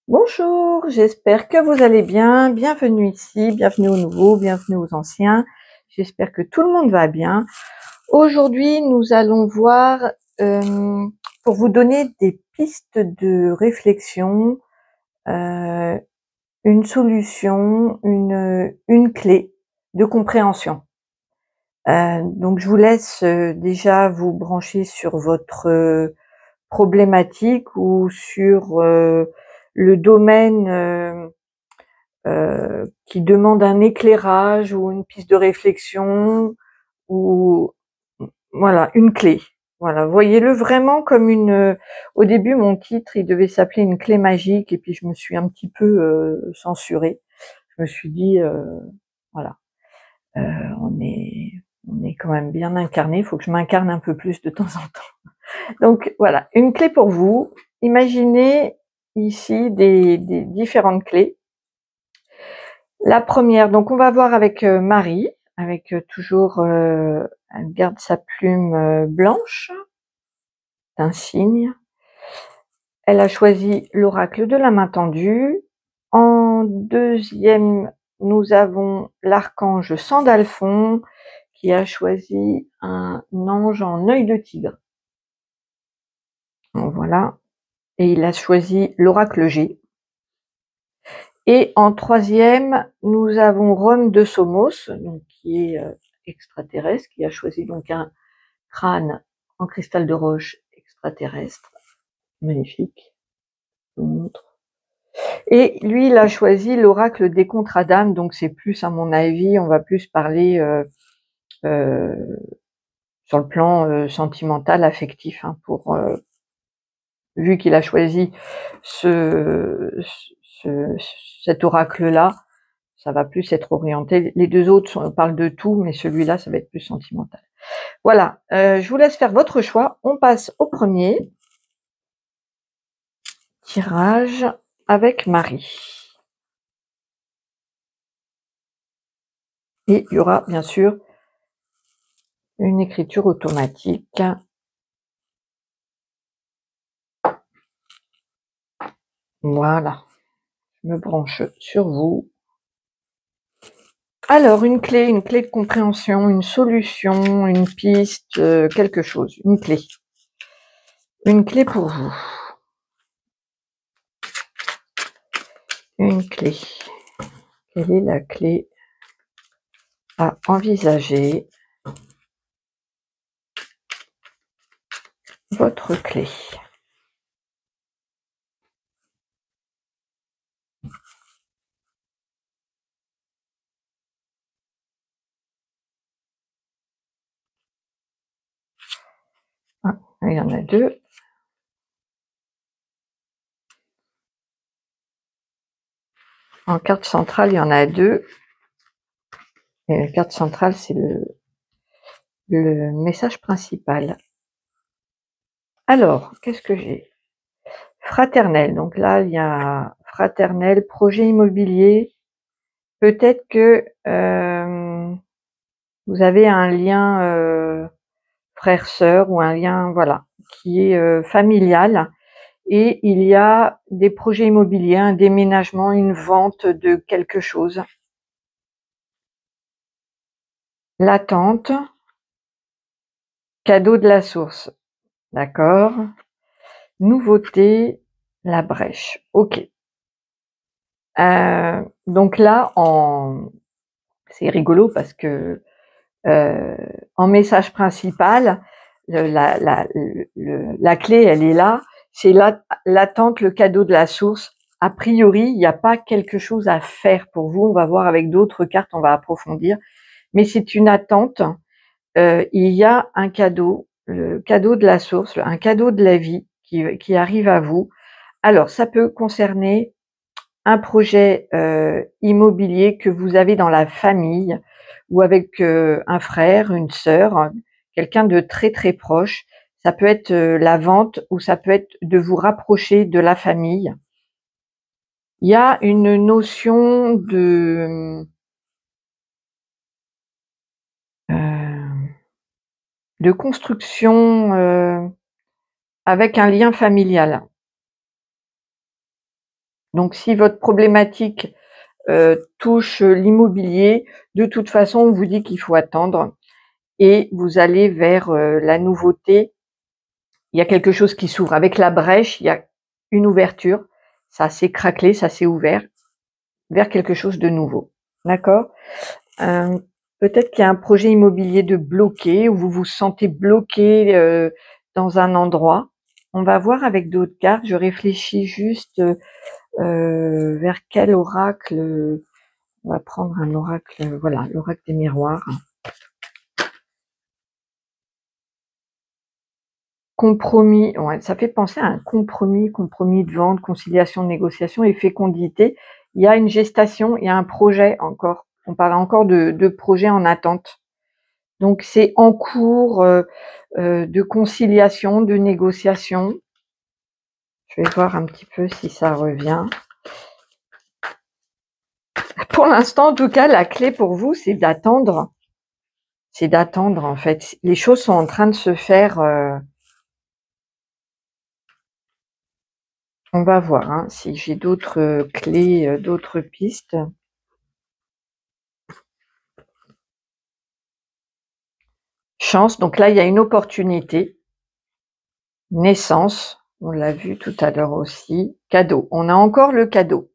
Bonjour, j'espère que vous allez bien. Bienvenue ici, bienvenue aux nouveaux, bienvenue aux anciens. J'espère que tout le monde va bien. Aujourd'hui, nous allons voir, pour vous donner des pistes de réflexion, euh, une solution, une clé de compréhension. Donc, je vous laisse déjà vous brancher sur votre problématique ou sur le domaine qui demande un éclairage ou une piste de réflexion ou voilà, une clé. Voilà, voyez-le vraiment comme une. Au début, mon titre, il devait s'appeler une clé magique, et puis je me suis un petit peu censurée. Je me suis dit, voilà, euh, on est, on est quand même bien incarné. Il faut que je m'incarne un peu plus de temps en temps. Donc voilà, une clé pour vous. Imaginez ici des différentes clés. La première, donc on va voir avec Marie, avec toujours, elle garde sa plume blanche, d'un cygne. Elle a choisi l'oracle de la main tendue. En deuxième, nous avons l'archange Sandalphon qui a choisi un ange en œil de tigre. Donc voilà, et il a choisi l'oracle G. Et en troisième, nous avons Rome de Somos, donc qui est extraterrestre, qui a choisi donc un crâne en cristal de roche extraterrestre, magnifique, je vous montre. Et lui, il a choisi l'oracle des contre-Adames, donc c'est plus, à mon avis, on va plus parler euh, sur le plan sentimental, affectif, hein, pour vu qu'il a choisi cet oracle-là. Ça va plus être orienté. Les deux autres parlent de tout, mais celui-là, ça va être plus sentimental. Voilà, je vous laisse faire votre choix. On passe au premier tirage avec Marie. Et il y aura bien sûr une écriture automatique. Voilà, je me branche sur vous. Alors, une clé de compréhension, une solution, une piste, quelque chose, une clé. Une clé pour vous. Une clé. Quelle est la clé à envisager? Votre clé. Ah, il y en a deux. En carte centrale, il y en a deux. Et la carte centrale, c'est le message principal. Alors, qu'est-ce que j'ai? Fraternel. Donc là, il y a fraternel, projet immobilier. Peut-être que vous avez un lien frère-sœur ou un lien, voilà, qui est familial. Et il y a des projets immobiliers, un déménagement, une vente de quelque chose. L'attente, cadeau de la source, d'accord. Nouveauté, la brèche, ok. Donc là, c'est rigolo parce que en message principal, la clé, elle est là, c'est l'attente, le cadeau de la source. A priori, il n'y a pas quelque chose à faire pour vous. On va voir avec d'autres cartes, on va approfondir. Mais c'est une attente. Il y a un cadeau, le cadeau de la source, un cadeau de la vie qui arrive à vous. Alors, ça peut concerner un projet immobilier que vous avez dans la famille ou avec un frère, une sœur, quelqu'un de très très proche. Ça peut être la vente ou ça peut être de vous rapprocher de la famille. Il y a une notion de construction avec un lien familial. Donc si votre problématique touche l'immobilier, de toute façon, on vous dit qu'il faut attendre et vous allez vers la nouveauté. Il y a quelque chose qui s'ouvre. Avec la brèche, il y a une ouverture. Ça s'est craquelé, ça s'est ouvert vers quelque chose de nouveau. D'accord? Peut-être qu'il y a un projet immobilier de bloqué, où vous vous sentez bloqué dans un endroit. On va voir avec d'autres cartes. Je réfléchis juste vers quel oracle. On va prendre un oracle, voilà, l'oracle des miroirs. Compromis, ouais, ça fait penser à un compromis, compromis de vente, conciliation de négociation et fécondité. Il y a une gestation, il y a un projet encore. On parle encore de projet en attente. Donc c'est en cours de conciliation, de négociation. Je vais voir un petit peu si ça revient. Pour l'instant, en tout cas, la clé pour vous, c'est d'attendre. C'est d'attendre, en fait. Les choses sont en train de se faire. On va voir hein, si j'ai d'autres clés, d'autres pistes. Chance, donc là, il y a une opportunité. Naissance, on l'a vu tout à l'heure aussi. Cadeau, on a encore le cadeau.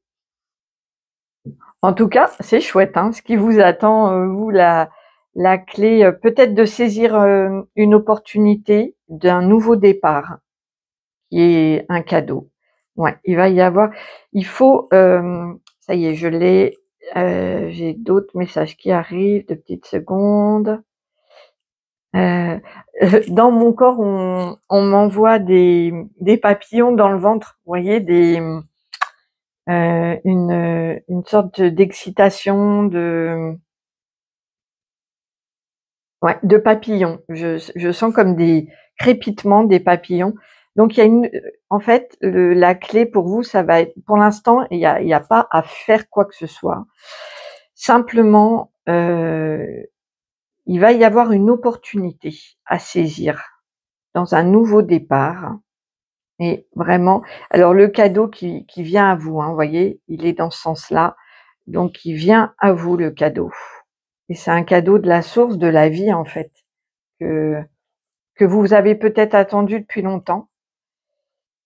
En tout cas, c'est chouette, hein, ce qui vous attend, vous, la clé, peut-être de saisir une opportunité d'un nouveau départ, qui est un cadeau. Ouais, il va y avoir, il faut, ça y est, je l'ai, j'ai d'autres messages qui arrivent, 2 petites secondes. Dans mon corps, on m'envoie des papillons dans le ventre, vous voyez, une sorte d'excitation, de papillons. Je sens comme des crépitements, des papillons. Donc il y a en fait, la clé pour vous, ça va être, pour l'instant, il y a pas à faire quoi que ce soit. Simplement, il va y avoir une opportunité à saisir dans un nouveau départ. Et vraiment, alors le cadeau qui vient à vous, hein, vous voyez, il est dans ce sens-là. Donc il vient à vous le cadeau. Et c'est un cadeau de la source de la vie en fait, que que vous avez peut-être attendu depuis longtemps.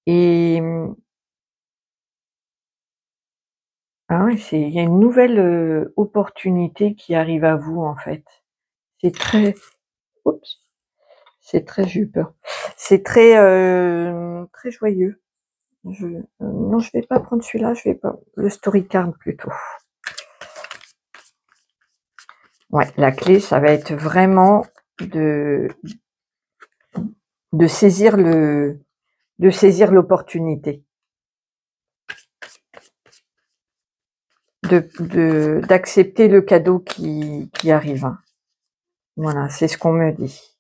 Et ah ouais, il y a une nouvelle opportunité qui arrive à vous en fait. C'est très, oups, j'ai eu peur. C'est très très joyeux. Non, je vais pas prendre celui-là, je vais pas le story card plutôt. Ouais, la clé, ça va être vraiment de saisir l'opportunité, d'accepter le cadeau qui arrive. Voilà, c'est ce qu'on me dit.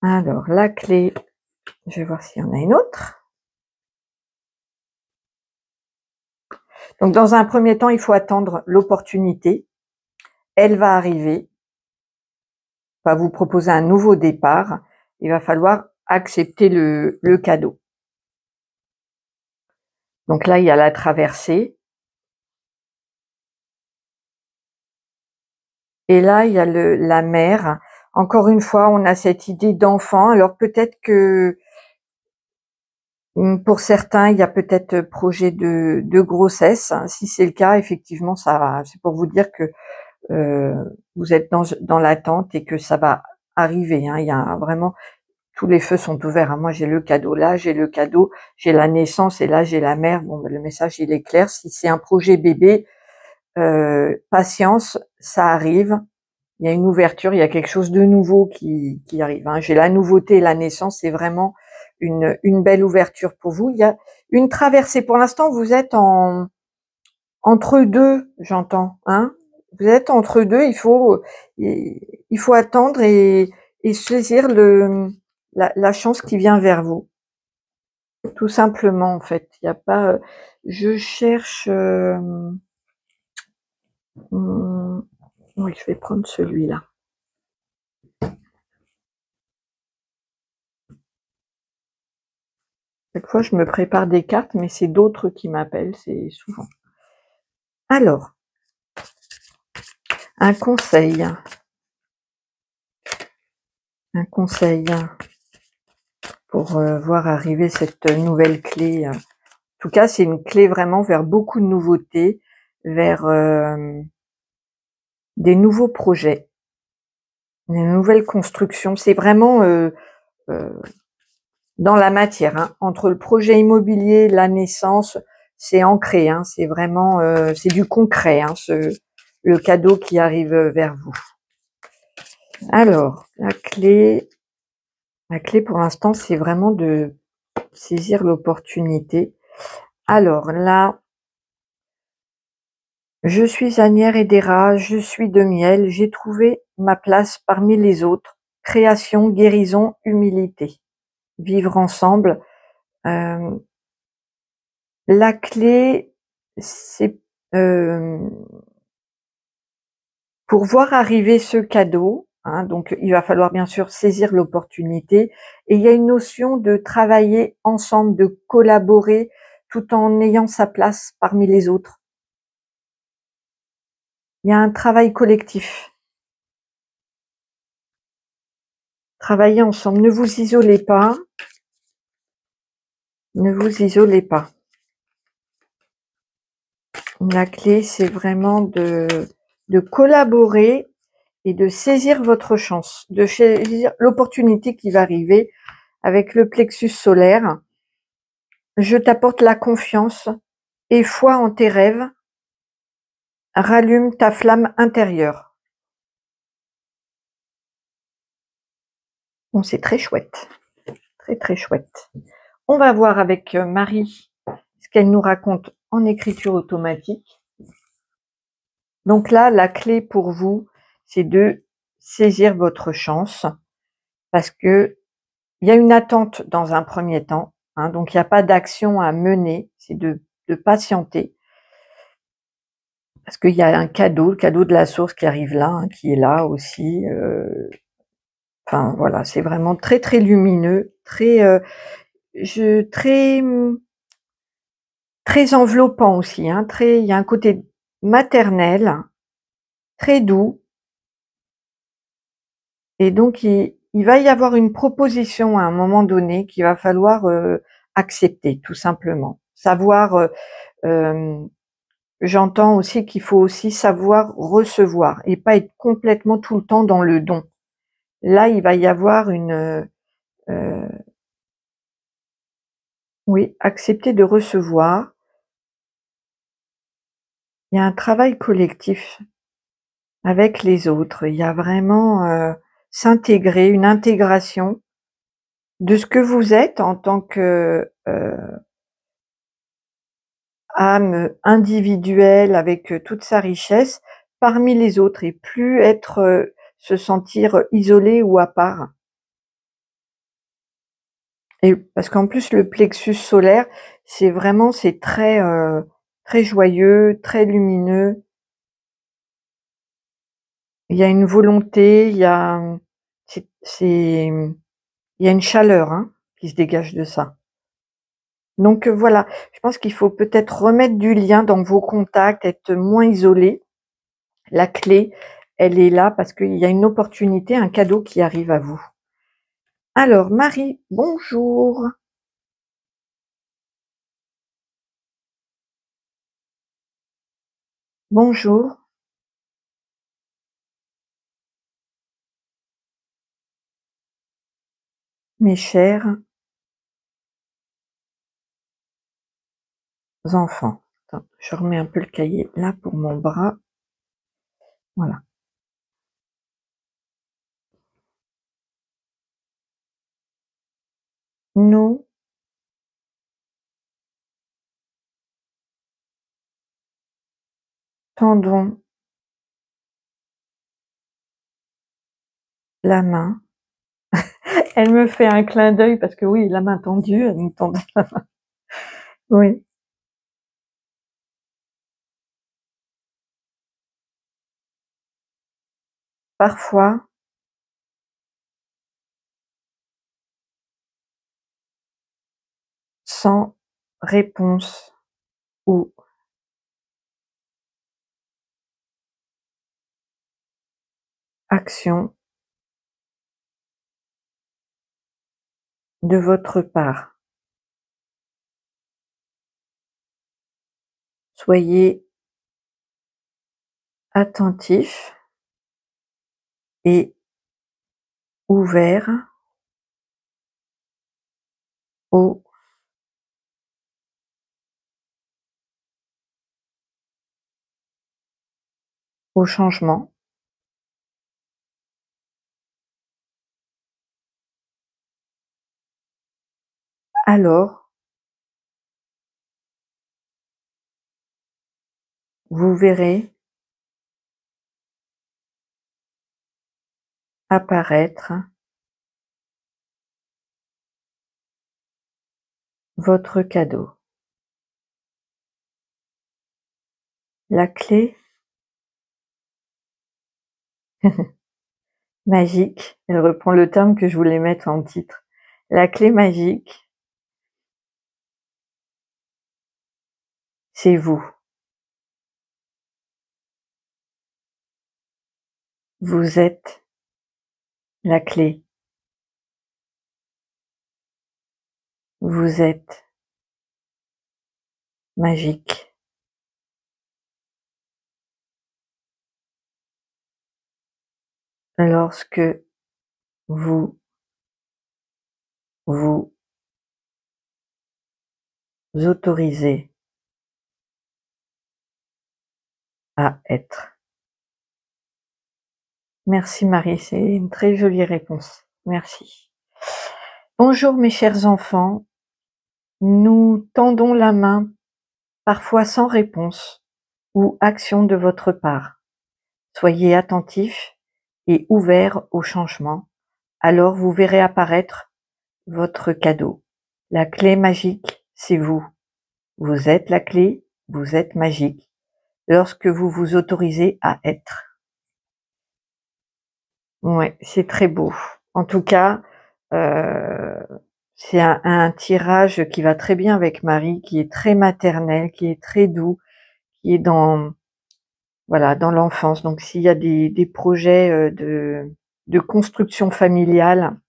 Alors, la clé, je vais voir s'il y en a une autre. Donc, dans un premier temps, il faut attendre l'opportunité. Elle va arriver, va vous proposer un nouveau départ. Il va falloir accepter le cadeau. Donc là, il y a la traversée. Et là, il y a la mer. Encore une fois, on a cette idée d'enfant. Alors peut-être que pour certains, il y a peut-être projet de grossesse. Si c'est le cas, effectivement, ça va. C'est pour vous dire que vous êtes dans l'attente et que ça va arriver. Hein. Il y a vraiment, tous les feux sont ouverts. Hein. Moi, j'ai le cadeau là, j'ai le cadeau, j'ai la naissance et là, j'ai la mère. Bon, ben, le message, il est clair. Si c'est un projet bébé, patience, ça arrive. Il y a une ouverture, il y a quelque chose de nouveau qui arrive. Hein. J'ai la nouveauté et la naissance, c'est vraiment une belle ouverture pour vous. Il y a une traversée. Pour l'instant, vous êtes entre deux, j'entends. Hein. Vous êtes entre deux. Il faut attendre et saisir la chance qui vient vers vous. Tout simplement, en fait. Il n'y a pas. Je cherche. Oui, je vais prendre celui-là. Cette fois, je me prépare des cartes, mais c'est d'autres qui m'appellent, c'est souvent. Alors, un conseil pour voir arriver cette nouvelle clé. En tout cas, c'est une clé vraiment vers beaucoup de nouveautés, vers des nouveaux projets, des nouvelles constructions. C'est vraiment dans la matière, hein. Entre le projet immobilier, la naissance, c'est ancré, hein. C'est vraiment, c'est du concret, hein, le cadeau qui arrive vers vous. Alors, la clé pour l'instant, c'est vraiment de saisir l'opportunité. Alors là, je suis anière et d'Héra, je suis de miel, j'ai trouvé ma place parmi les autres. Création, guérison, humilité. Vivre ensemble. Euh, la clé, c'est pour voir arriver ce cadeau, hein, donc il va falloir bien sûr saisir l'opportunité, et il y a une notion de travailler ensemble, de collaborer tout en ayant sa place parmi les autres. Il y a un travail collectif. Travaillez ensemble, ne vous isolez pas. Ne vous isolez pas. La clé, c'est vraiment de collaborer et de saisir votre chance, de saisir l'opportunité qui va arriver avec le plexus solaire. Je t'apporte la confiance et foi en tes rêves. Rallume ta flamme intérieure. Bon, c'est très chouette. Très, très chouette. On va voir avec Marie ce qu'elle nous raconte en écriture automatique. Donc là, la clé pour vous, c'est de saisir votre chance parce que il y a une attente dans un premier temps, hein, donc il n'y a pas d'action à mener, c'est de patienter parce qu'il y a un cadeau, le cadeau de la source qui arrive là, hein, qui est là aussi. Enfin voilà, c'est vraiment très très lumineux, très très enveloppant aussi, hein, il y a un côté maternel, très doux, et donc il va y avoir une proposition à un moment donné qu'il va falloir accepter, tout simplement. Savoir, j'entends aussi qu'il faut aussi savoir recevoir et pas être complètement tout le temps dans le don. Là, il va y avoir une, oui, accepter de recevoir. Il y a un travail collectif avec les autres. Il y a vraiment s'intégrer, une intégration de ce que vous êtes en tant que âme individuelle avec toute sa richesse parmi les autres et plus être se sentir isolé ou à part. Et parce qu'en plus le plexus solaire, c'est vraiment c'est très très joyeux, très lumineux. Il y a une volonté, il y a il y a une chaleur, hein, qui se dégage de ça. Donc voilà, je pense qu'il faut peut-être remettre du lien dans vos contacts, être moins isolé. La clé, elle est là parce qu'il y a une opportunité, un cadeau qui arrive à vous. Alors Marie, bonjour. Bonjour. Mes chers enfants. Attends, je remets un peu le cahier là pour mon bras. Voilà. Nous tendons la main. Elle me fait un clin d'œil parce que oui, la main tendue, elle me tend la main. Oui, parfois, sans réponse ou action de votre part. Soyez attentif et ouvert au changement. Alors, vous verrez apparaître votre cadeau. La clé magique, elle reprend le terme que je voulais mettre en titre. La clé magique, c'est vous. Vous êtes la clé. Vous êtes magique. Lorsque vous vous autorisez à être. Merci Marie, c'est une très jolie réponse. Merci. Bonjour mes chers enfants, nous tendons la main, parfois sans réponse ou action de votre part. Soyez attentifs et ouverts au changement, alors vous verrez apparaître votre cadeau. La clé magique, c'est vous. Vous êtes la clé, vous êtes magique, lorsque vous vous autorisez à être. Ouais, c'est très beau. En tout cas, c'est un tirage qui va très bien avec Marie, qui est très maternel, qui est très doux, qui est dans, voilà, dans l'enfance. Donc s'il y a des projets, de construction familiale,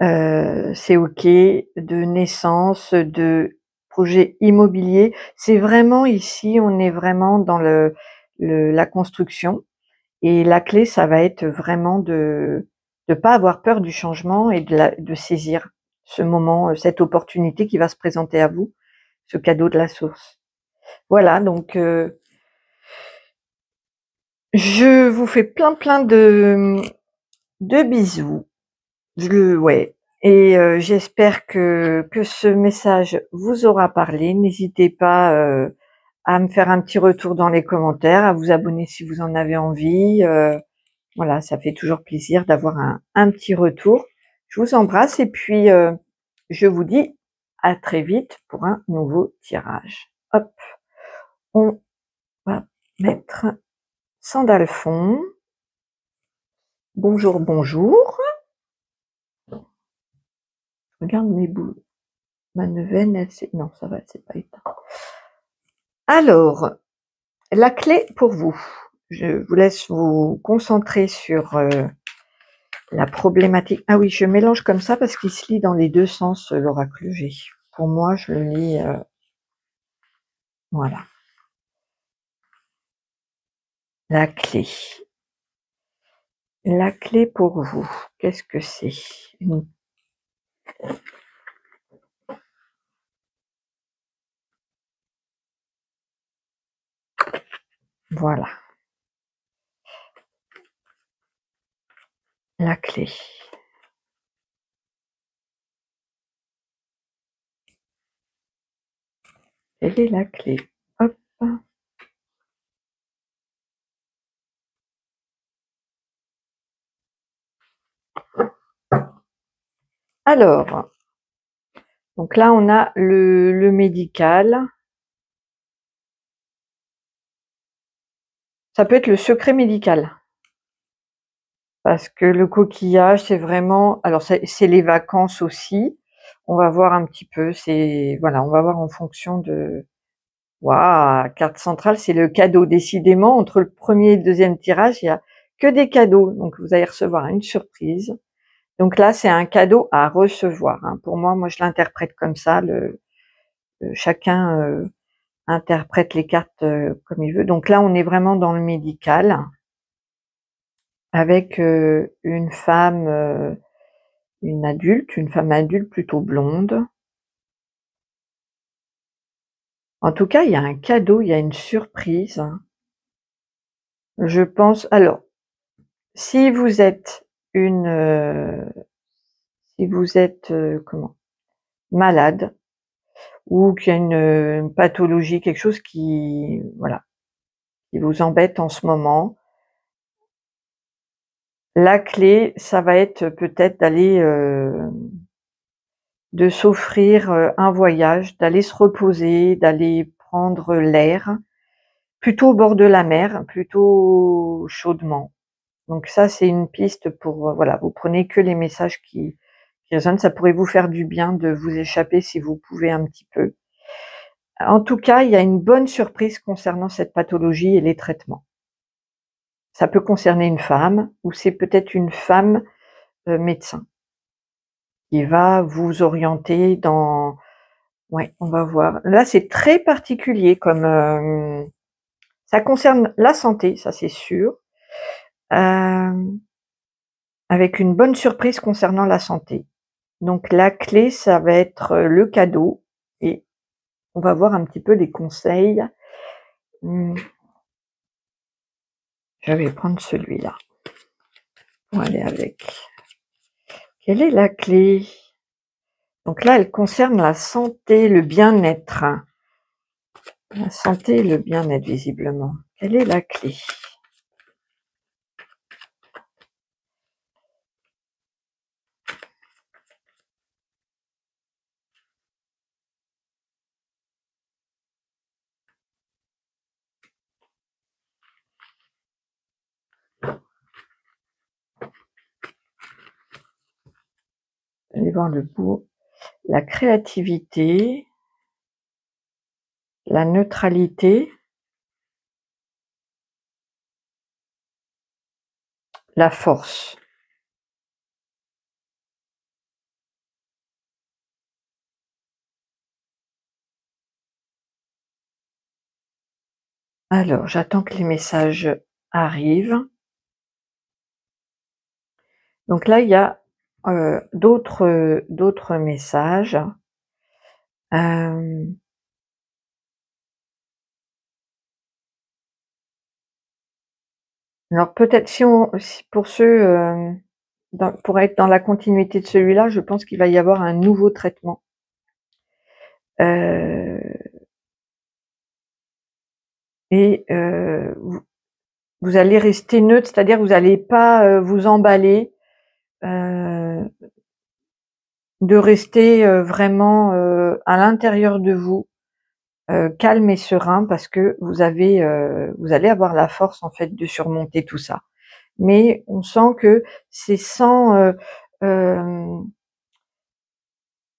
c'est OK, de naissance, de projets immobiliers. C'est vraiment ici, on est vraiment dans la construction. Et la clé, ça va être vraiment de pas avoir peur du changement et de saisir ce moment, cette opportunité qui va se présenter à vous, ce cadeau de la source. Voilà, donc je vous fais plein de bisous. Ouais, et j'espère que ce message vous aura parlé. N'hésitez pas, à me faire un petit retour dans les commentaires, à vous abonner si vous en avez envie, voilà, ça fait toujours plaisir d'avoir un petit retour. Je vous embrasse et puis je vous dis à très vite pour un nouveau tirage. Hop, on va mettre Sandalphon. Bonjour, bonjour. Regarde mes boules. Ma neuvaine, non, ça va, c'est pas éteint. Alors, la clé pour vous. Je vous laisse vous concentrer sur la problématique. Ah oui, je mélange comme ça parce qu'il se lit dans les deux sens, l'oracle G. Pour moi, je le lis, voilà. La clé. La clé pour vous, qu'est-ce que c'est? Voilà. La clé. Elle est la clé. Hop. Alors, donc là, on a le médical. Ça peut être le secret médical. Parce que le coquillage, c'est vraiment... Alors, c'est les vacances aussi. On va voir un petit peu, voilà, on va voir en fonction de... Waouh, carte centrale, c'est le cadeau. Décidément, entre le premier et le deuxième tirage, il y a que des cadeaux. Donc, vous allez recevoir une surprise. Donc là, c'est un cadeau à recevoir, hein. Pour moi, je l'interprète comme ça. Chacun interprète les cartes comme il veut. Donc là, on est vraiment dans le médical, avec une femme, une femme adulte plutôt blonde. En tout cas, il y a un cadeau, il y a une surprise. Je pense, alors, si vous êtes comment, malade, ou qu'il y a une pathologie, quelque chose qui, voilà, qui vous embête en ce moment, la clé, ça va être peut-être de s'offrir un voyage, d'aller se reposer, d'aller prendre l'air, plutôt au bord de la mer, plutôt chaudement. Donc ça, c'est une piste pour, voilà, vous prenez que les messages qui résonnent. Ça pourrait vous faire du bien de vous échapper si vous pouvez un petit peu. En tout cas, il y a une bonne surprise concernant cette pathologie et les traitements. Ça peut concerner une femme, ou c'est peut-être une femme médecin qui va vous orienter dans... Ouais, on va voir. Là, c'est très particulier comme... ça concerne la santé, ça c'est sûr. Avec une bonne surprise concernant la santé. Donc la clé, ça va être le cadeau, et on va voir un petit peu les conseils. Je vais prendre celui-là. On va aller avec. Quelle est la clé? Donc là, elle concerne la santé, le bien-être. La santé et le bien-être, visiblement. Quelle est la clé? Allez voir le bout. La créativité, la neutralité, la force. Alors, j'attends que les messages arrivent. Donc là, il y a d'autres messages. Alors peut-être si pour ceux, pour être dans la continuité de celui-là, je pense qu'il va y avoir un nouveau traitement. Et vous allez rester neutre, c'est-à-dire vous n'allez pas vous emballer, de rester vraiment à l'intérieur de vous, calme et serein, parce que vous allez avoir la force en fait de surmonter tout ça. Mais on sent que c'est sans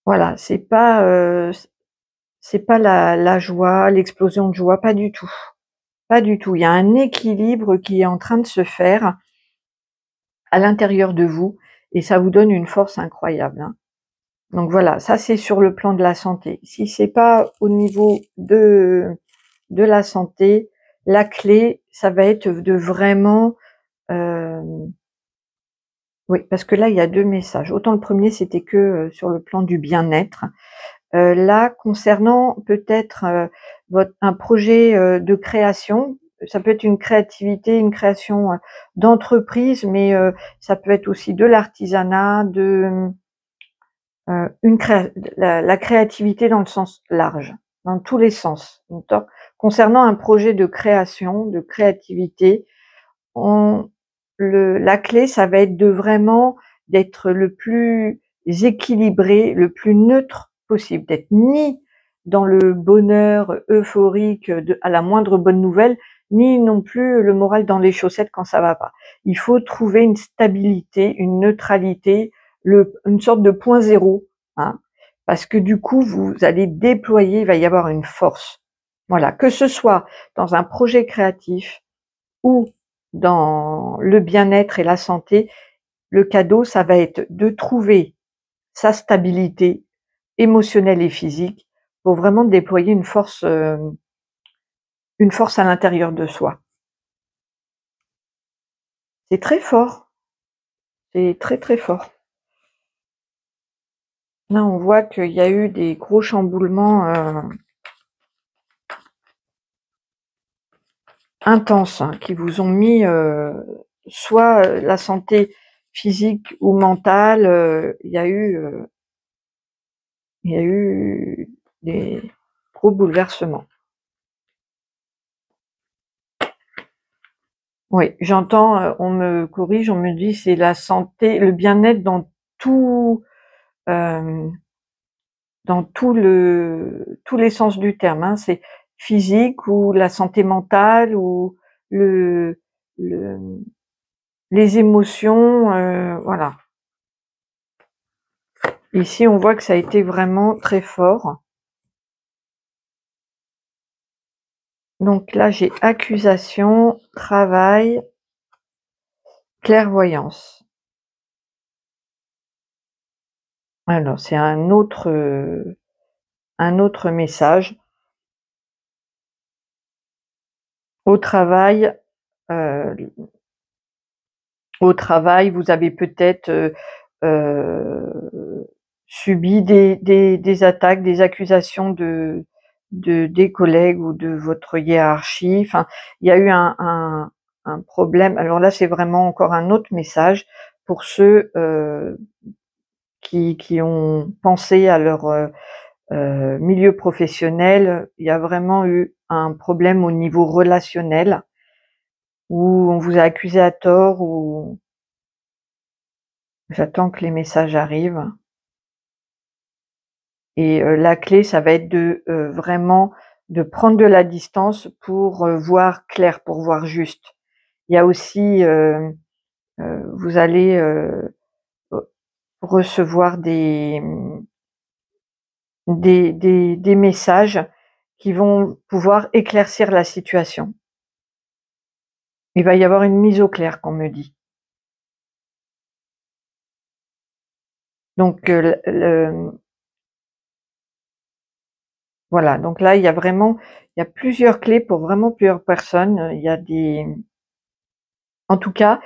voilà, c'est pas la joie, l'explosion de joie, pas du tout. Pas du tout. Il y a un équilibre qui est en train de se faire à l'intérieur de vous, et ça vous donne une force incroyable, hein. Donc voilà, ça c'est sur le plan de la santé. Si c'est pas au niveau de la santé, la clé, ça va être de vraiment... oui, parce que là, il y a 2 messages. Autant le premier, c'était que sur le plan du bien-être. Là, concernant peut-être un projet de création, ça peut être une créativité, une création d'entreprise, mais ça peut être aussi de l'artisanat, la créativité dans le sens large, dans tous les sens. Donc, concernant un projet de création, de créativité, la clé, ça va être de vraiment d'être le plus équilibré, le plus neutre possible, d'être ni dans le bonheur euphorique à la moindre bonne nouvelle, ni non plus le moral dans les chaussettes quand ça va pas. Il faut trouver une stabilité, une neutralité, une sorte de point zéro, hein. parce que du coup, vous allez déployer, il va y avoir une force. Voilà, que ce soit dans un projet créatif ou dans le bien-être et la santé, le cadeau, ça va être de trouver sa stabilité émotionnelle et physique pour vraiment déployer une force à l'intérieur de soi. C'est très fort, c'est très, très fort. Là, on voit qu'il y a eu des gros chamboulements intenses, hein, qui vous ont mis soit la santé physique ou mentale, il y a eu des gros bouleversements. Oui, j'entends, on me corrige, on me dit c'est la santé, le bien-être dans tout, tous les sens du terme, hein. C'est physique ou la santé mentale ou le, le les émotions, voilà. Ici, on voit que ça a été vraiment très fort. Donc là, j'ai accusation, travail, clairvoyance. Alors, c'est un autre message. Au travail, euh, vous avez peut-être subi des attaques, des accusations des collègues ou de votre hiérarchie. Enfin, il y a eu un problème. Alors là, c'est vraiment encore un autre message pour ceux qui ont pensé à leur milieu professionnel. Il y a vraiment eu un problème au niveau relationnel où on vous a accusé à tort, ou j'attends que les messages arrivent. Et la clé, ça va être de vraiment de prendre de la distance pour voir clair, pour voir juste. Il y a aussi, vous allez recevoir des messages qui vont pouvoir éclaircir la situation. Il va y avoir une mise au clair, qu'on me dit. Donc voilà, donc là, il y a plusieurs clés pour vraiment plusieurs personnes. Il y a en tout cas,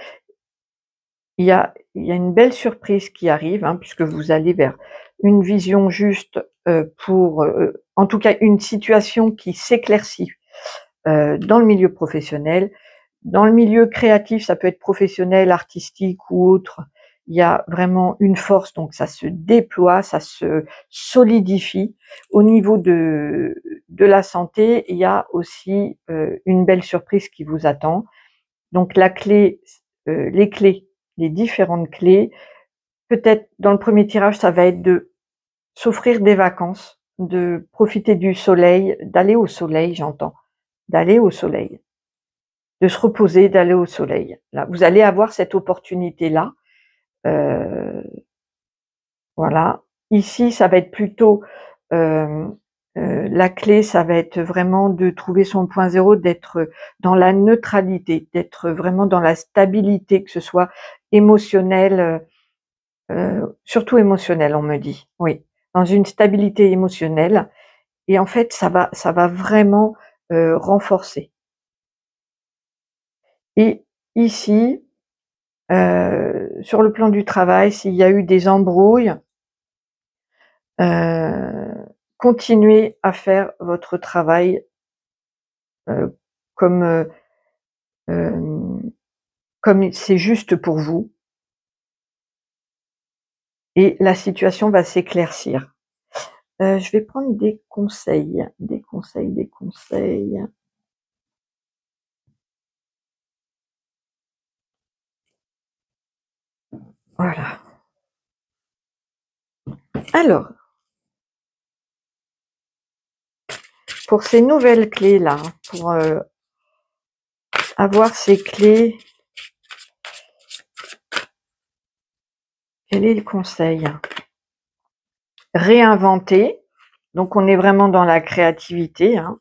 il y a une belle surprise qui arrive, hein, puisque vous allez vers une vision juste, pour, en tout cas, une situation qui s'éclaircit, dans le milieu professionnel. Dans le milieu créatif, ça peut être professionnel, artistique ou autre, il y a vraiment une force, donc ça se déploie, ça se solidifie. Au niveau de la santé, il y a aussi une belle surprise qui vous attend. Donc la clé, les clés, les différentes clés, peut-être dans le premier tirage, ça va être de s'offrir des vacances, de profiter du soleil, d'aller au soleil, j'entends, d'aller au soleil. De se reposer, d'aller au soleil. Là, vous allez avoir cette opportunité-là. Voilà. Ici, ça va être plutôt la clé, ça va être vraiment de trouver son point zéro, d'être dans la neutralité, d'être vraiment dans la stabilité, que ce soit émotionnel, surtout émotionnel, on me dit. Oui, dans une stabilité émotionnelle. Et en fait, ça va vraiment renforcer. Et ici, sur le plan du travail, s'il y a eu des embrouilles, continuez à faire votre travail euh, comme comme c'est juste pour vous, et la situation va s'éclaircir. Je vais prendre des conseils, des conseils, des conseils. Voilà. Alors, pour ces nouvelles clés-là, pour avoir ces clés, quel est le conseil? réinventer. Donc on est vraiment dans la créativité, hein.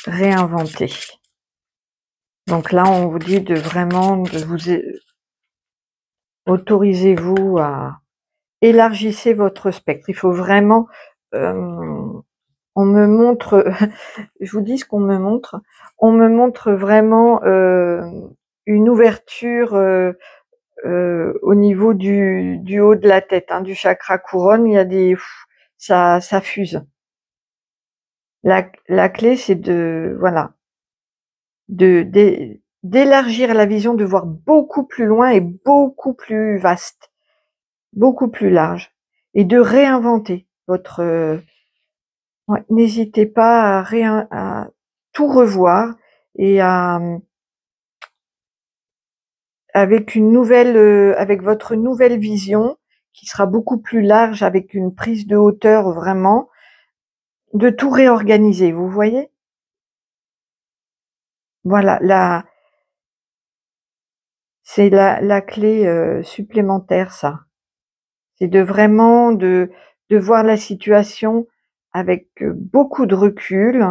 Réinventer. Donc là, on vous dit de vraiment de vous autorisez-vous à élargissez votre spectre. Il faut vraiment, on me montre, je vous dis ce qu'on me montre. On me montre vraiment une ouverture au niveau du haut de la tête, hein, du chakra couronne. Il y a des, ça fuse. La clé, c'est de, voilà, d'élargir la vision, de voir beaucoup plus loin et beaucoup plus vaste, beaucoup plus large, et de réinventer votre. Ouais, n'hésitez pas à tout revoir et à avec une nouvelle, avec votre nouvelle vision qui sera beaucoup plus large, avec une prise de hauteur vraiment, de tout réorganiser. Vous voyez? Voilà, c'est la clé supplémentaire, ça. C'est de vraiment de voir la situation avec beaucoup de recul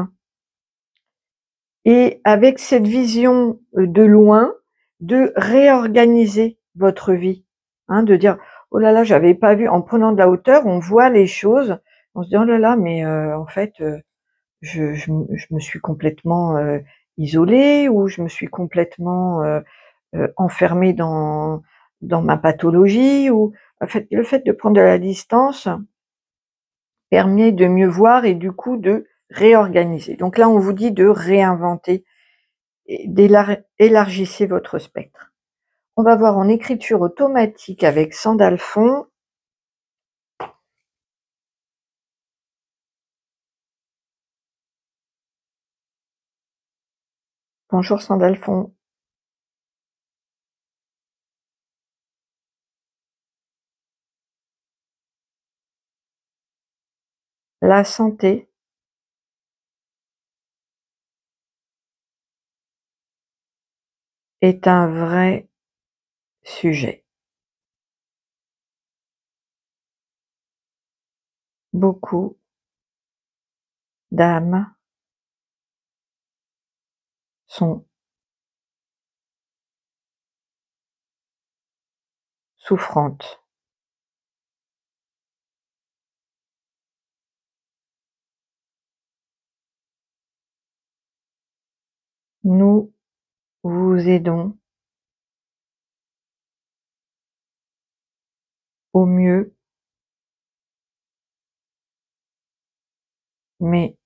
et avec cette vision de loin, de réorganiser votre vie, hein, de dire oh là là, j'avais pas vu. En prenant de la hauteur, on voit les choses, on se dit oh là là, mais en fait, je me suis complètement isolée, ou je me suis complètement enfermée dans ma pathologie, ou en fait, le fait de prendre de la distance permet de mieux voir et du coup de réorganiser. Donc là, on vous dit de réinventer et élargissez votre spectre. On va voir en écriture automatique avec Sandalphon. Bonjour Sandalphon. La santé est un vrai sujet. Beaucoup d'âmes sont souffrantes. Nous vous aidons au mieux, mais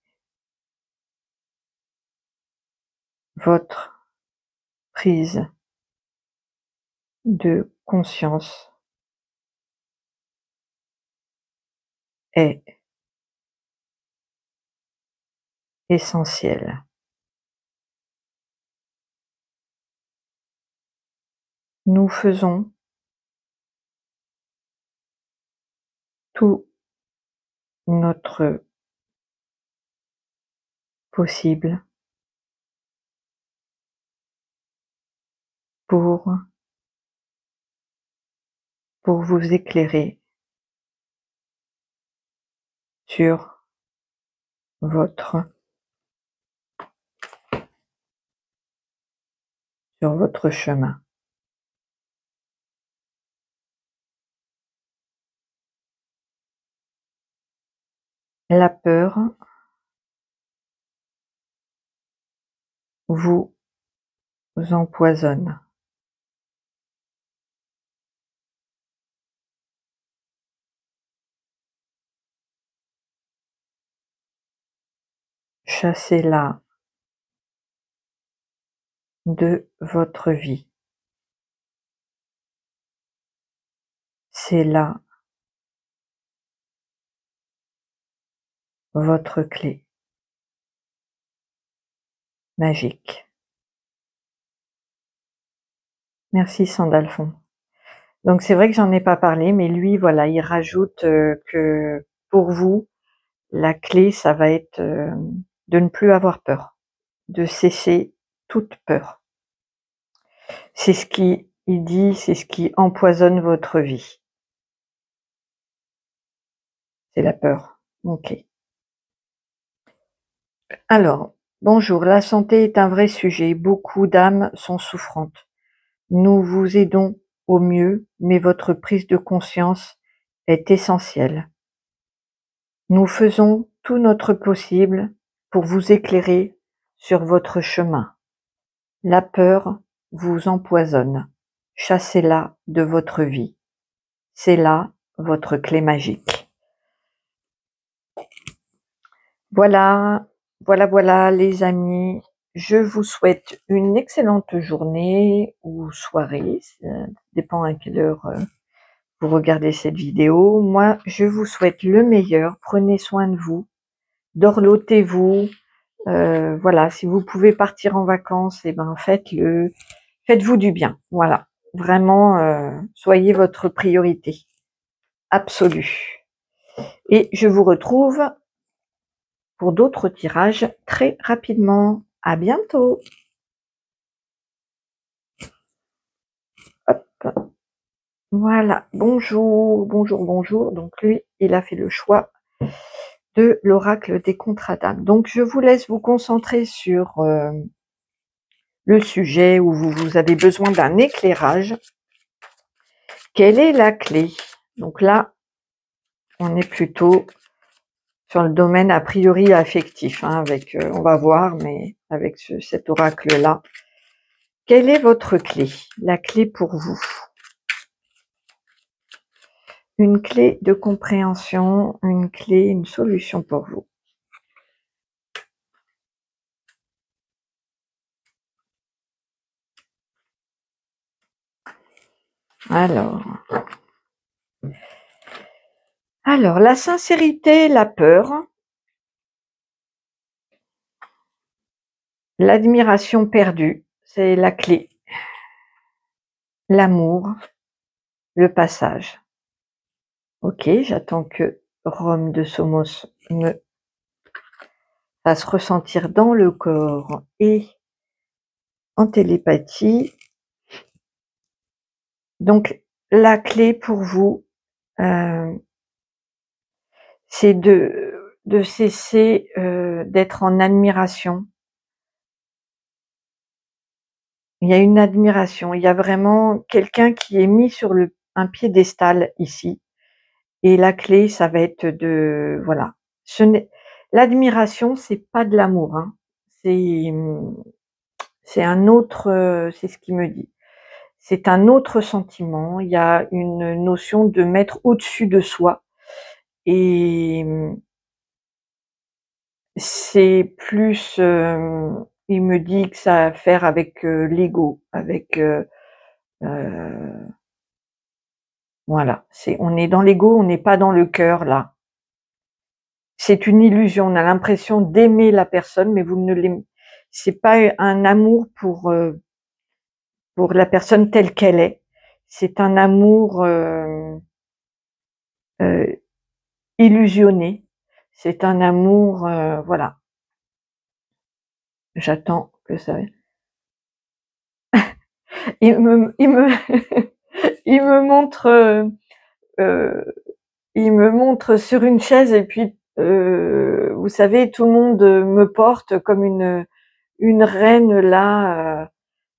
votre prise de conscience est essentielle. Nous faisons tout notre possible pour vous éclairer sur votre chemin. La peur vous empoisonne. Chassez-la de votre vie. C'est là votre clé magique. Merci Sandalphon. Donc c'est vrai que j'en ai pas parlé, mais lui, voilà, il rajoute que pour vous, la clé, ça va être de ne plus avoir peur, de cesser toute peur. C'est ce qui, il dit, c'est ce qui empoisonne votre vie. C'est la peur. Ok. Alors, bonjour, la santé est un vrai sujet. Beaucoup d'âmes sont souffrantes. Nous vous aidons au mieux, mais votre prise de conscience est essentielle. Nous faisons tout notre possible pour vous éclairer sur votre chemin. La peur vous empoisonne. Chassez-la de votre vie. C'est là votre clé magique. Voilà, voilà les amis. Je vous souhaite une excellente journée ou soirée, ça dépend à quelle heure vous regardez cette vidéo. Moi, je vous souhaite le meilleur. Prenez soin de vous, dorlotez-vous. Voilà, si vous pouvez partir en vacances, faites-le. Faites-vous du bien. Voilà, vraiment, soyez votre priorité absolue. Et je vous retrouve pour d'autres tirages très rapidement. À bientôt. Hop. Voilà, bonjour. Donc lui, il a fait le choix de l'oracle des contrats d'âme. Donc je vous laisse vous concentrer sur le sujet où vous avez besoin d'un éclairage. Quelle est la clé? Donc là, on est plutôt sur le domaine a priori affectif, hein, avec, on va voir, mais avec cet oracle-là. Quelle est votre clé? La clé pour vous. Une clé de compréhension, une clé, une solution pour vous. Alors, la sincérité, la peur, l'admiration perdue, c'est la clé. L'amour, le passage. Ok, j'attends que Rome de Somos me fasse ressentir dans le corps et en télépathie. Donc, la clé pour vous, c'est de cesser d'être en admiration. Il y a une admiration, il y a vraiment quelqu'un qui est mis sur un piédestal ici. Et la clé, ça va être de, voilà. L'admiration, c'est pas de l'amour, hein. C'est un autre, c'est ce qu'il me dit. C'est un autre sentiment. Il y a une notion de mettre au-dessus de soi. Et c'est plus, il me dit que ça a à faire avec l'ego, avec voilà. On est dans l'ego, on n'est pas dans le cœur là. C'est une illusion. On a l'impression d'aimer la personne, mais vous ne l'aimez. C'est pas un amour pour la personne telle qu'elle est. C'est un amour illusionné. C'est un amour, voilà. J'attends que ça. Il me, il me montre, il me montre sur une chaise et puis, vous savez, tout le monde me porte comme une reine là,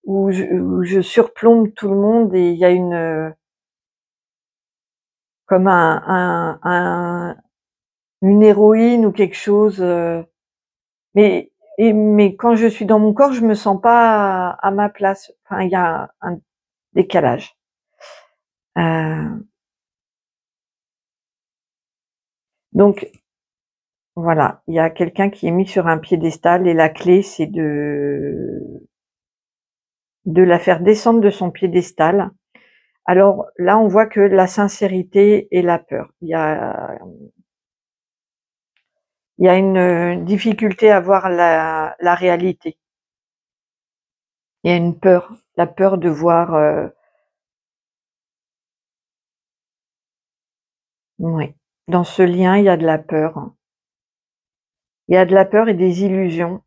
où je surplombe tout le monde et il y a comme une héroïne ou quelque chose. Mais quand je suis dans mon corps, je me sens pas à ma place. Enfin, il y a un décalage. Donc voilà, il y a quelqu'un qui est mis sur un piédestal et la clé, c'est de la faire descendre de son piédestal. Alors là, on voit que la sincérité et la peur. Il y a une difficulté à voir la réalité. Il y a une peur, la peur de voir. Oui, dans ce lien, il y a de la peur. Il y a de la peur et des illusions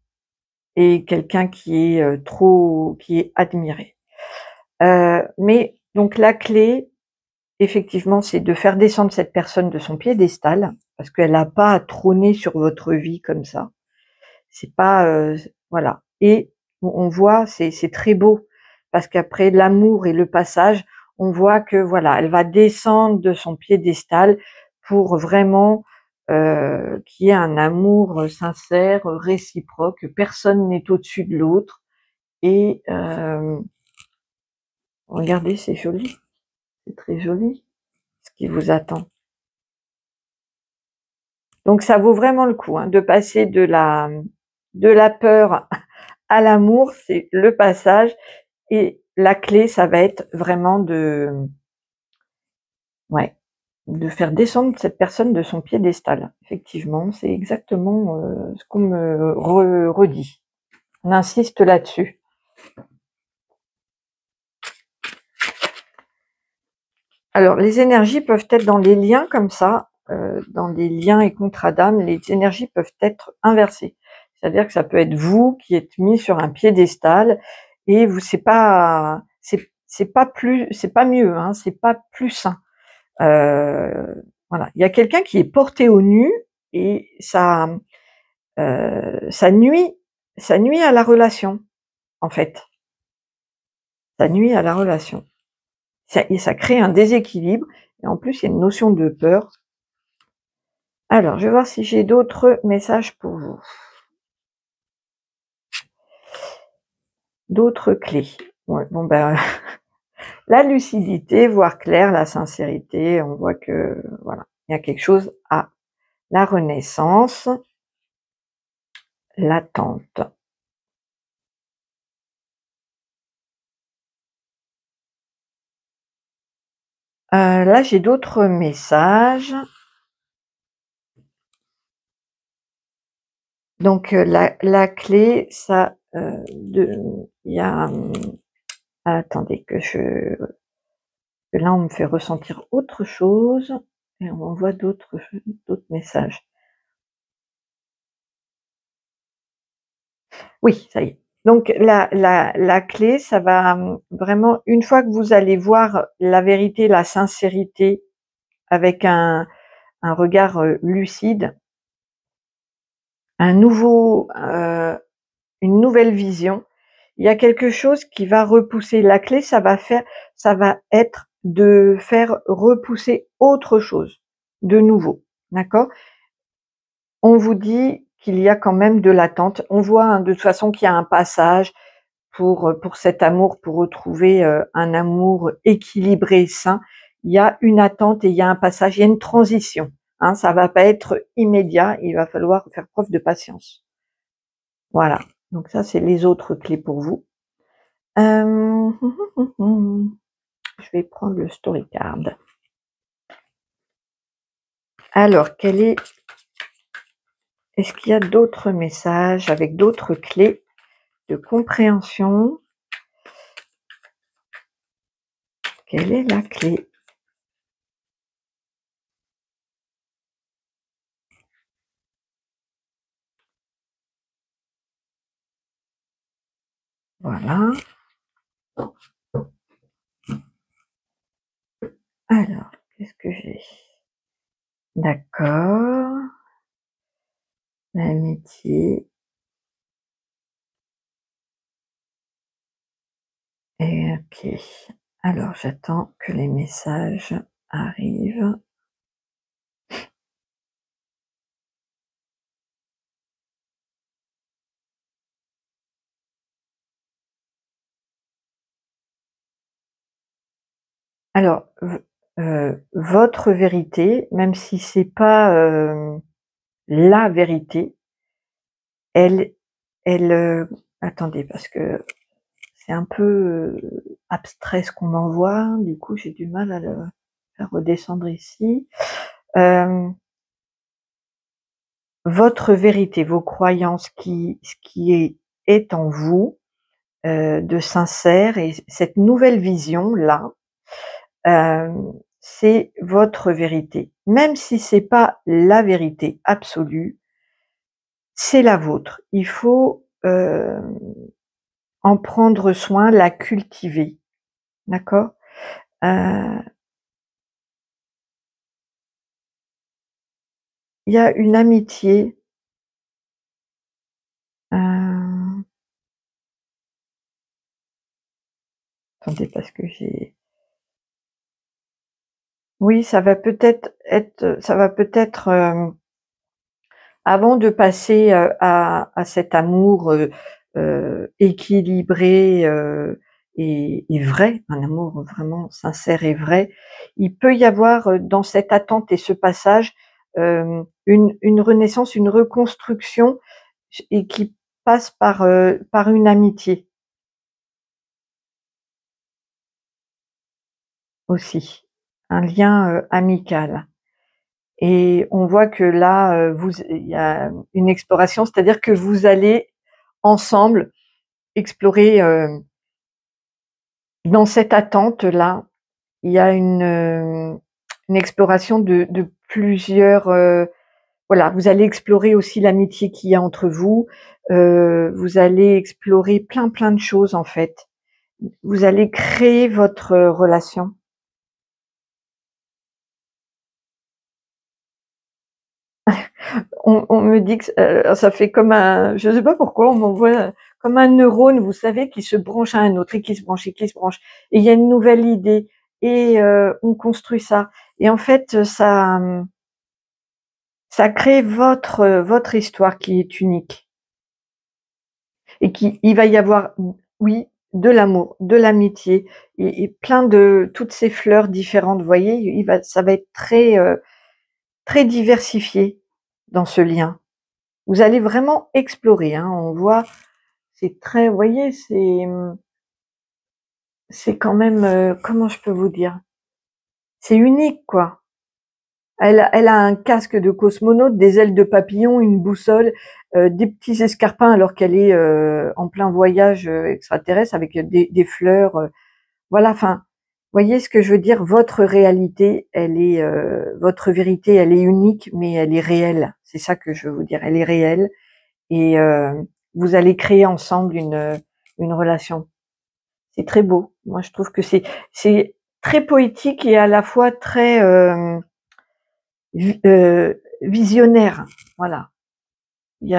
et quelqu'un qui est qui est admiré. Mais donc la clé, effectivement, c'est de faire descendre cette personne de son piédestal parce qu'elle n'a pas à trôner sur votre vie comme ça. C'est pas voilà. Et on voit, c'est très beau, parce qu'après l'amour et le passage, on voit que voilà, elle va descendre de son piédestal pour vraiment qu'il y ait un amour sincère, réciproque. Personne n'est au-dessus de l'autre. Et regardez, c'est joli, c'est très joli ce qui vous attend. Donc ça vaut vraiment le coup de passer de la peur à l'amour, c'est le passage. Et la clé, ça va être vraiment de faire descendre cette personne de son piédestal. Effectivement, c'est exactement ce qu'on me redit. On insiste là-dessus. Alors, les énergies peuvent être dans les liens comme ça, dans les liens et contrats d'âme, les énergies peuvent être inversées. C'est-à-dire que ça peut être vous qui êtes mis sur un piédestal et vous, c'est pas mieux, c'est pas plus sain. Voilà, il y a quelqu'un qui est porté au nu et ça nuit à la relation, en fait. Ça nuit à la relation. Et ça crée un déséquilibre. Et en plus, il y a une notion de peur. Alors, je vais voir si j'ai d'autres messages pour vous. D'autres clés. Ouais, bon ben, la lucidité, voir clair, la sincérité, on voit que voilà, il y a quelque chose à la renaissance, l'attente. Là, j'ai d'autres messages. Donc la clé, ça, il y a, attendez que là on me fait ressentir autre chose et on m'envoie d'autres messages. Oui, ça y est. Donc la clé, ça va vraiment, une fois que vous allez voir la vérité, la sincérité avec un regard lucide, une nouvelle vision, il y a quelque chose qui va repousser. La clé, ça va être de faire repousser autre chose, de nouveau, d'accord? On vous dit qu'il y a quand même de l'attente. On voit de toute façon qu'il y a un passage pour cet amour, pour retrouver un amour équilibré, sain. Il y a une attente et il y a un passage, il y a une transition. Ça va pas être immédiat, il va falloir faire preuve de patience. Voilà, donc ça c'est les autres clés pour vous. Je vais prendre le story card. Alors, est-ce qu'il y a d'autres messages avec d'autres clés de compréhension? Quelle est la clé? Voilà. Alors, qu'est-ce que j'ai? D'accord. L'amitié. Et ok. Alors, j'attends que les messages arrivent. Alors, votre vérité, même si c'est pas la vérité, elle, attendez, parce que c'est un peu abstrait ce qu'on m'envoie, du coup j'ai du mal à le faire redescendre ici. Votre vérité, vos croyances, ce qui est en vous, de sincère, et cette nouvelle vision-là, c'est votre vérité. Même si c'est pas la vérité absolue, c'est la vôtre. Il faut en prendre soin, la cultiver, d'accord? il y a une amitié. Attendez, parce que j'ai... Oui, ça va peut-être avant de passer à cet amour équilibré et vrai, un amour vraiment sincère et vrai, il peut y avoir dans cette attente et ce passage une renaissance, une reconstruction et qui passe par une amitié aussi, un lien amical. Et on voit que là, il y a une exploration, c'est-à-dire que vous allez ensemble explorer dans cette attente-là. Il y a une exploration de plusieurs. Voilà, vous allez explorer aussi l'amitié qu'il y a entre vous. Vous allez explorer plein de choses en fait. Vous allez créer votre relation. On me dit que ça fait comme un, je sais pas pourquoi, on m'envoie comme un neurone, vous savez, qui se branche à un autre et qui se branche et qui se branche. Et il y a une nouvelle idée et on construit ça. Et en fait, ça crée votre histoire qui est unique et il va y avoir, oui, de l'amour, de l'amitié et plein de toutes ces fleurs différentes. Vous voyez, ça va être très diversifié dans ce lien. Vous allez vraiment explorer, hein. On voit, c'est très, vous voyez, c'est quand même, comment je peux vous dire? C'est unique, quoi. Elle a un casque de cosmonaute, des ailes de papillon, une boussole, des petits escarpins alors qu'elle est en plein voyage extraterrestre avec des fleurs. Voilà, enfin, voyez ce que je veux dire? Votre réalité, elle est, votre vérité, elle est unique, mais elle est réelle. C'est ça que je veux vous dire. Elle est réelle. Et vous allez créer ensemble une relation. C'est très beau. Moi, je trouve que c'est très poétique et à la fois très visionnaire. Voilà. Il y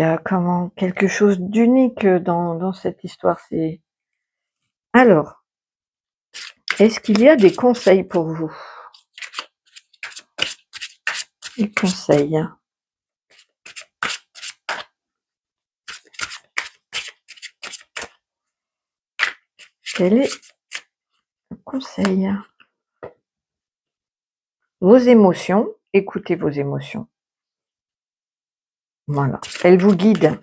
a comment quelque chose d'unique dans cette histoire. C'est alors, est-ce qu'il y a des conseils pour vous? Des conseils. Quel est le conseil? Vos émotions. Écoutez vos émotions. Voilà. Elles vous guident.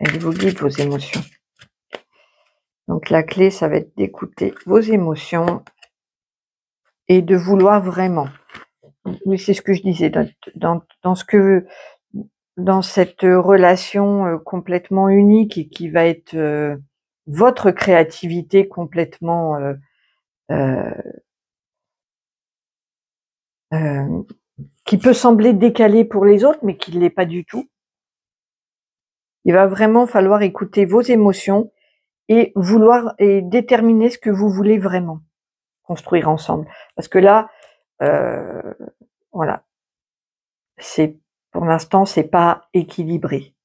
Elles vous guident, vos émotions. Donc la clé, ça va être d'écouter vos émotions et de vouloir vraiment. Oui, c'est ce que je disais, dans cette relation complètement unique et qui va être votre créativité complètement euh, euh, qui peut sembler décalée pour les autres, mais qui ne l'est pas du tout. Il va vraiment falloir écouter vos émotions et vouloir et déterminer ce que vous voulez vraiment construire ensemble. Parce que là, voilà, c'est pour l'instant, c'est pas équilibré.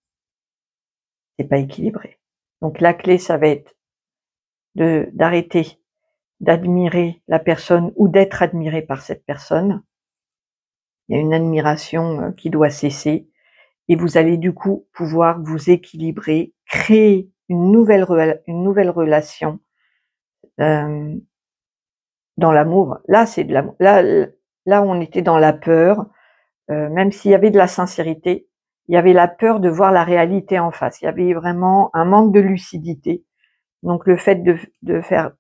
C'est pas équilibré. Donc la clé, ça va être d'arrêter d'admirer la personne ou d'être admiré par cette personne. Il y a une admiration qui doit cesser et vous allez du coup pouvoir vous équilibrer, créer une nouvelle relation dans l'amour. Là, c'est de l'amour. Là, on était dans la peur, même s'il y avait de la sincérité, il y avait la peur de voir la réalité en face. Il y avait vraiment un manque de lucidité. Donc le fait de faire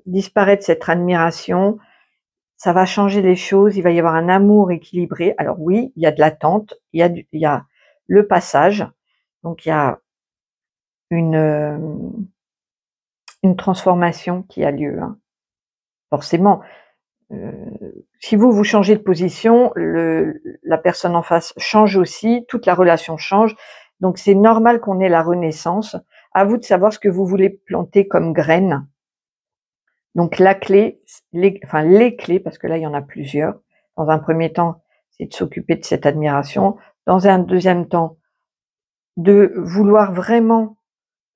disparaître cette admiration, ça va changer les choses, il va y avoir un amour équilibré. Alors oui, il y a de l'attente, il y a le passage, donc il y a une transformation qui a lieu, hein. Forcément, euh, si vous changez de position, la personne en face change aussi, toute la relation change, donc c'est normal qu'on ait la renaissance. À vous de savoir ce que vous voulez planter comme graine Donc la clé, les clés, parce que là il y en a plusieurs. Dans un premier temps, c'est de s'occuper de cette admiration. Dans un deuxième temps, de vouloir vraiment,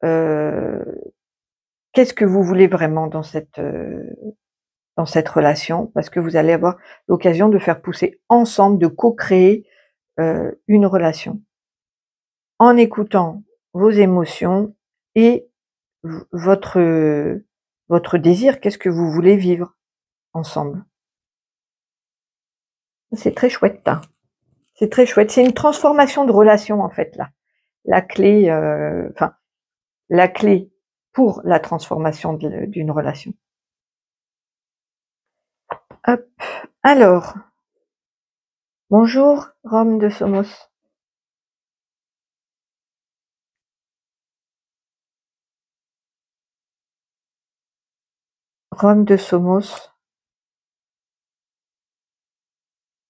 qu'est-ce que vous voulez vraiment dans cette relation? Parce que vous allez avoir l'occasion de faire pousser ensemble, de co-créer, une relation. En écoutant vos émotions et votre désir, qu'est-ce que vous voulez vivre ensemble? C'est très chouette, hein. C'est très chouette. C'est une transformation de relation, en fait, là. La clé, la clé pour la transformation d'une relation. Hop. Alors, bonjour, Rome de Somos. Rome de Somos,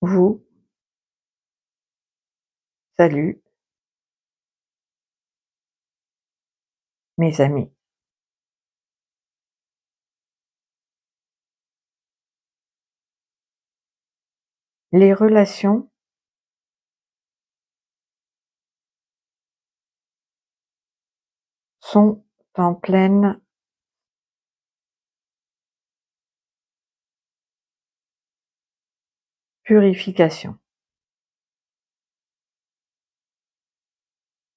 vous salue, mes amis. Les relations sont en pleine purification.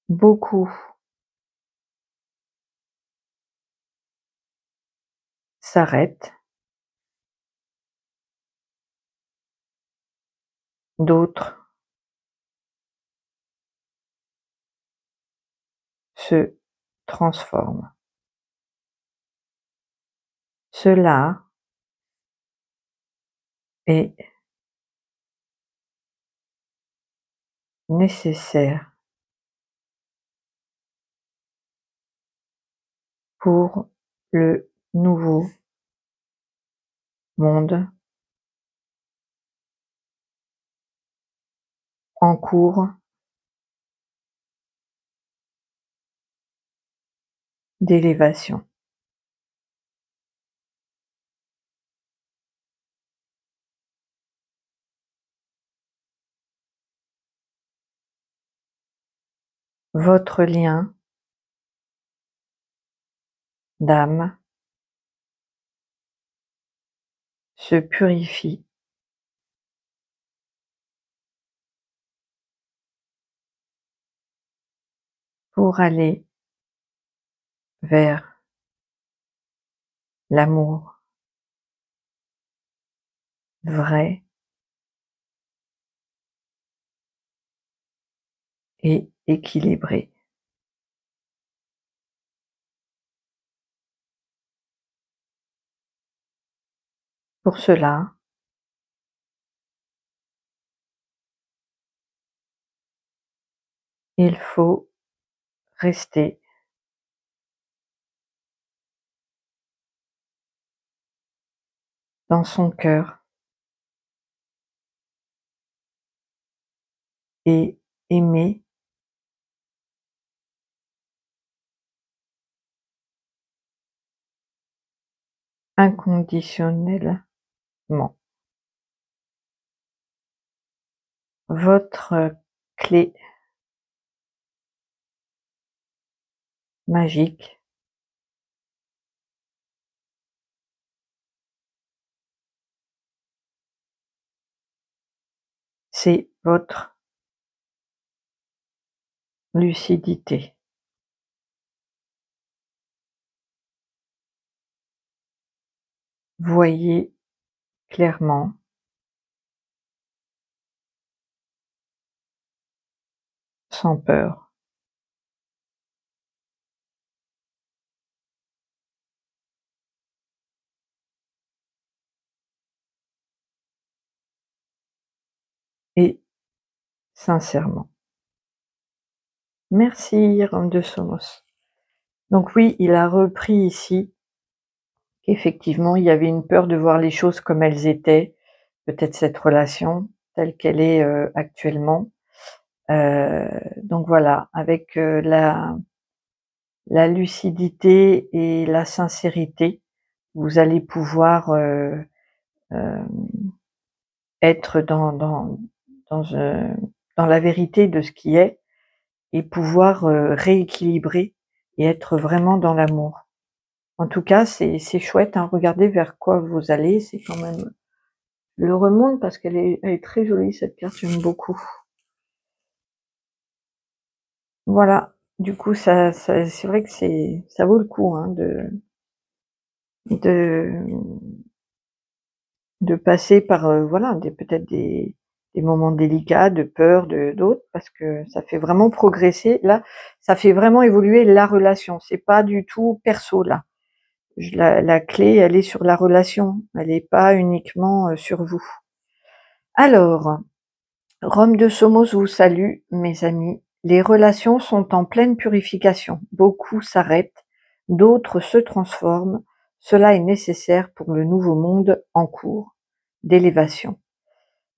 Beaucoup s'arrêtent, d'autres se transforment. Cela est nécessaire pour le nouveau monde en cours d'élévation. Votre lien d'âme se purifie pour aller vers l'amour vrai et équilibré. Pour cela, il faut rester dans son cœur et aimer inconditionnellement. Votre clé magique, c'est votre lucidité. Voyez clairement, sans peur. Et sincèrement. Merci, Rome de Somos. Donc oui, il a repris ici qu'effectivement, il y avait une peur de voir les choses comme elles étaient, peut-être cette relation telle qu'elle est actuellement. Donc voilà, avec la lucidité et la sincérité, vous allez pouvoir être dans la vérité de ce qui est et pouvoir rééquilibrer et être vraiment dans l'amour. En tout cas, c'est chouette, hein, regardez vers quoi vous allez, c'est quand même... Je le remonte parce qu'elle est très jolie cette carte, j'aime beaucoup. Voilà, du coup c'est vrai que ça vaut le coup, hein, de passer par voilà, peut-être des moments délicats, de peur, d'autres, parce que ça fait vraiment progresser. Là, ça fait vraiment évoluer la relation. C'est pas du tout perso là. La clé, elle est sur la relation, elle est pas uniquement sur vous. Alors, Rome de Somos vous salue, mes amis. Les relations sont en pleine purification. Beaucoup s'arrêtent, d'autres se transforment. Cela est nécessaire pour le nouveau monde en cours d'élévation.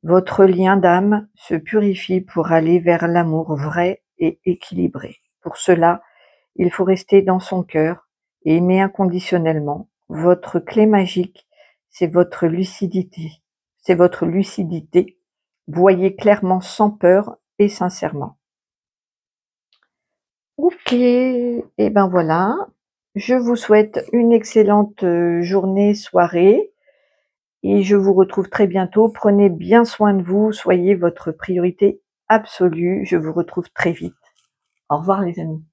Votre lien d'âme se purifie pour aller vers l'amour vrai et équilibré. Pour cela, il faut rester dans son cœur et aimer inconditionnellement. Votre clé magique, c'est votre lucidité. C'est votre lucidité. Voyez clairement sans peur et sincèrement. Ok, et ben voilà. Je vous souhaite une excellente journée, soirée. Et je vous retrouve très bientôt. Prenez bien soin de vous. Soyez votre priorité absolue. Je vous retrouve très vite. Au revoir les amis.